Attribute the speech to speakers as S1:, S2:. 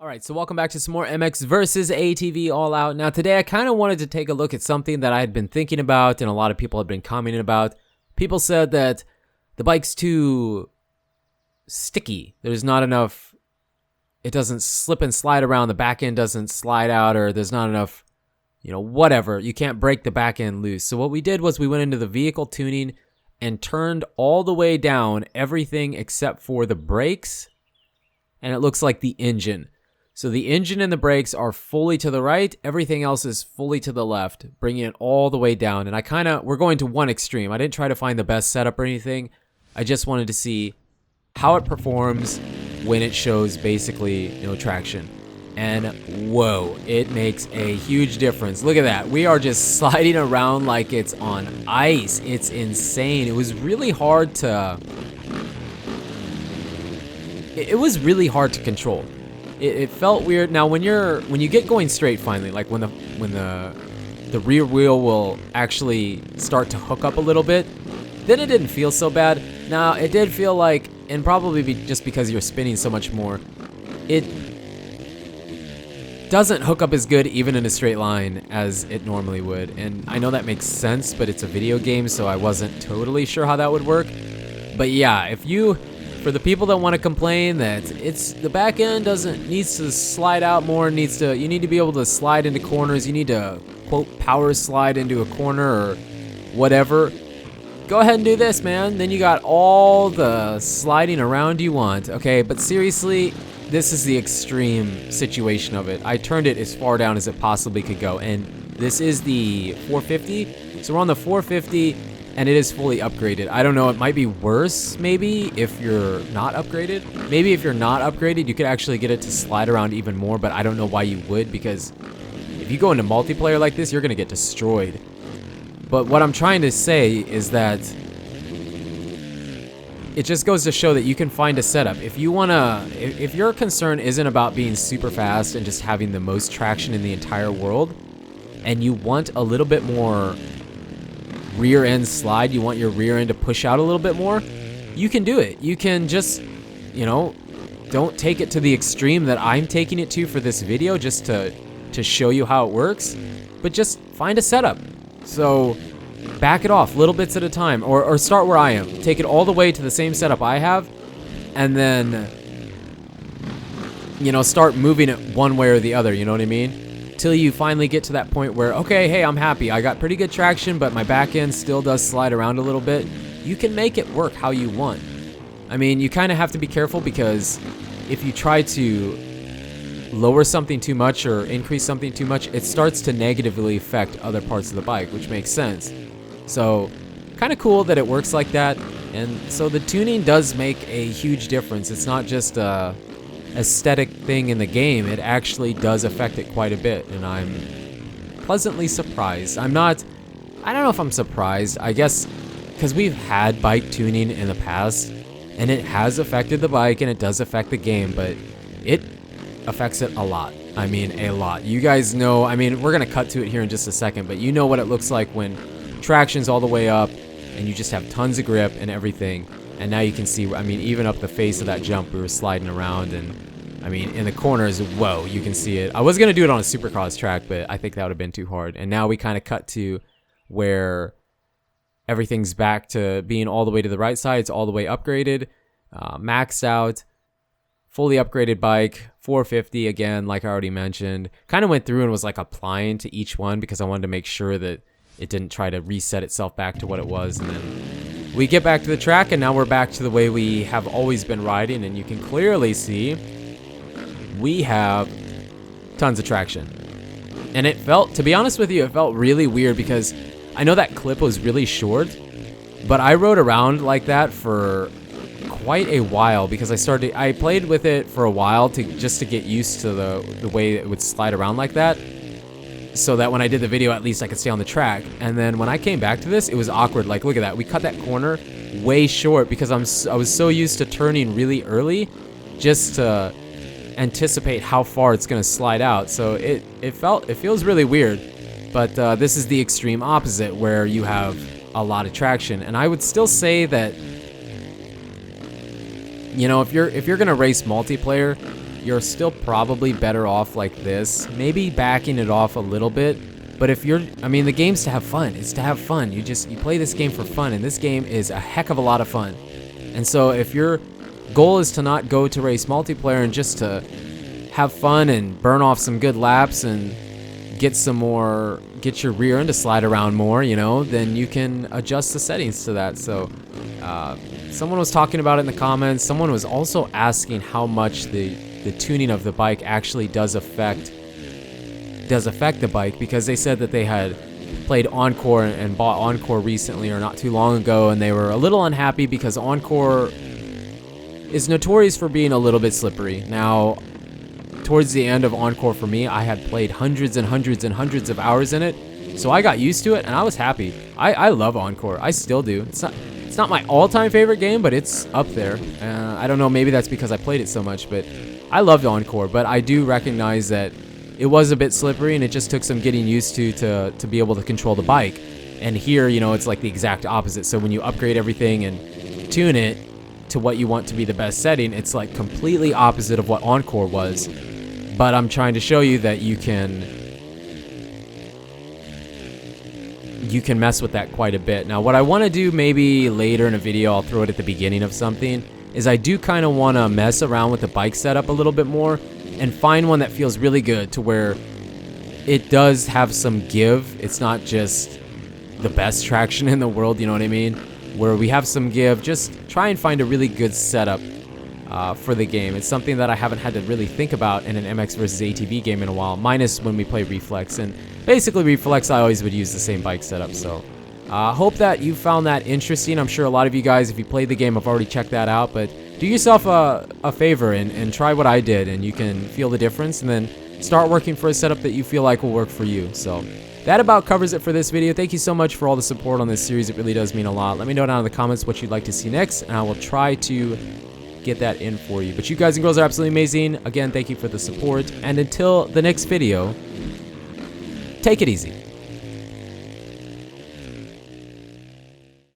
S1: Alright, so welcome back to some more MX versus ATV All Out. Now today I kind of wanted to take a look at something that I had been thinking about and a lot of people had been commenting about. People said that the bike's too sticky. There's not enough, it doesn't slip and slide around, the back end doesn't slide out, or there's not enough, whatever. You can't break the back end loose. So what we did was we went into the vehicle tuning and turned all the way down everything except for the brakes, and it looks like the engine. So the engine and the brakes are fully to the right. Everything else is fully to the left, bringing it all the way down. And we're going to one extreme. I didn't try to find the best setup or anything. I just wanted to see how it performs when it shows basically no traction. And whoa, it makes a huge difference. Look at that. We are just sliding around like it's on ice. It's insane. It was really hard to control. It felt weird. Now when you get going straight finally, like when the rear wheel will actually start to hook up a little bit, then it didn't feel so bad. Now it did feel like, and probably just because you're spinning so much more, it doesn't hook up as good even in a straight line as it normally would. And I know that makes sense, but it's a video game, so I wasn't totally sure how that would work. But yeah, for the people that want to complain that the back end needs to slide out more, you need to be able to slide into corners, you need to quote power slide into a corner or whatever, go ahead and do this, man. Then you got all the sliding around you want. Okay, but seriously, this is the extreme situation of it. I turned it as far down as it possibly could go, and this is the 450. So we're on the 450. And it is fully upgraded. I don't know, it might be worse maybe if you're not upgraded. Maybe if you're not upgraded, you could actually get it to slide around even more, but I don't know why you would, because if you go into multiplayer like this, you're gonna get destroyed. But what I'm trying to say is that it just goes to show that you can find a setup. If your concern isn't about being super fast and just having the most traction in the entire world, and you want a little bit more rear end slide, you want your rear end to push out a little bit more, you can do it. You can just, don't take it to the extreme that I'm taking it to for this video just to show you how it works, but just find a setup. So back it off little bits at a time, or start where I am. Take it all the way to the same setup I have, and then, start moving it one way or the other, you know what I mean? Till you finally get to that point where, okay, hey, I'm happy. I got pretty good traction, but my back end still does slide around a little bit. You can make it work how you want. I mean, you kind of have to be careful, because if you try to lower something too much or increase something too much, it starts to negatively affect other parts of the bike, which makes sense. So kind of cool that it works like that. And so the tuning does make a huge difference. It's not just a aesthetic thing in the game. It actually does affect it quite a bit, and I'm pleasantly surprised. I don't know if I'm surprised, I guess, because we've had bike tuning in the past, and it has affected the bike, and it does affect the game, but it affects it a lot. I mean, a lot. You guys know, we're gonna cut to it here in just a second, but you know what it looks like when traction's all the way up, and you just have tons of grip and everything. And now you can see, even up the face of that jump, we were sliding around, and in the corners, whoa, you can see it. I was gonna do it on a supercross track, but I think that would have been too hard. And now we kind of cut to where everything's back to being all the way to the right side. It's all the way upgraded, maxed out, fully upgraded bike, 450 again, like I already mentioned. Kind of went through and was like applying to each one because I wanted to make sure that it didn't try to reset itself back to what it was, and then we get back to the track, and now we're back to the way we have always been riding, and you can clearly see we have tons of traction. And to be honest with you, it felt really weird, because I know that clip was really short, but I rode around like that for quite a while, because I played with it for a while just to get used to the way it would slide around like that, so that when I did the video, at least I could stay on the track. And then when I came back to this, it was awkward. Like, look at that. We cut that corner way short because I was so used to turning really early just to anticipate how far it's going to slide out. So it feels really weird. But this is the extreme opposite, where you have a lot of traction. And I would still say that, if you're going to race multiplayer, you're still probably better off like this, maybe backing it off a little bit. But if you're, I mean, the game's to have fun. It's to have fun. You play this game for fun, and this game is a heck of a lot of fun. And so if your goal is to not go to race multiplayer and just to have fun and burn off some good laps and get your rear end to slide around more, you know, then you can adjust the settings to that. So someone was talking about it in the comments. Someone was also asking how much the tuning of the bike actually does affect the bike, because they said that they had played Encore and bought Encore recently or not too long ago, and they were a little unhappy because Encore is notorious for being a little bit slippery. Now, towards the end of Encore for me, I had played hundreds and hundreds and hundreds of hours in it, so I got used to it and I was happy. I love Encore. I still do. It's not my all-time favorite game, but it's up there. I don't know, maybe that's because I played it so much, but I loved Encore. But I do recognize that it was a bit slippery, and it just took some getting used to be able to control the bike. And here, you know, it's like the exact opposite. So when you upgrade everything and tune it to what you want to be the best setting, it's like completely opposite of what Encore was. But I'm trying to show you that you can mess with that quite a bit. Now, what I want to do maybe later in a video, I'll throw it at the beginning of something, is I do kind of want to mess around with the bike setup a little bit more and find one that feels really good to where it does have some give. It's not just the best traction in the world, you know what I mean? Where we have some give. Just try and find a really good setup for the game. It's something that I haven't had to really think about in an MX versus ATV game in a while, minus when we play Reflex. And basically Reflex, I always would use the same bike setup. So hope that you found that interesting. I'm sure a lot of you guys, if you played the game, have already checked that out. But do yourself a favor and try what I did, and you can feel the difference, and then start working for a setup that you feel like will work for you. So that about covers it for this video. Thank you so much for all the support on this series. It really does mean a lot. Let me know down in the comments what you'd like to see next, and I will try to get that in for you. But you guys and girls are absolutely amazing. Again, thank you for the support, and until the next video, take it easy.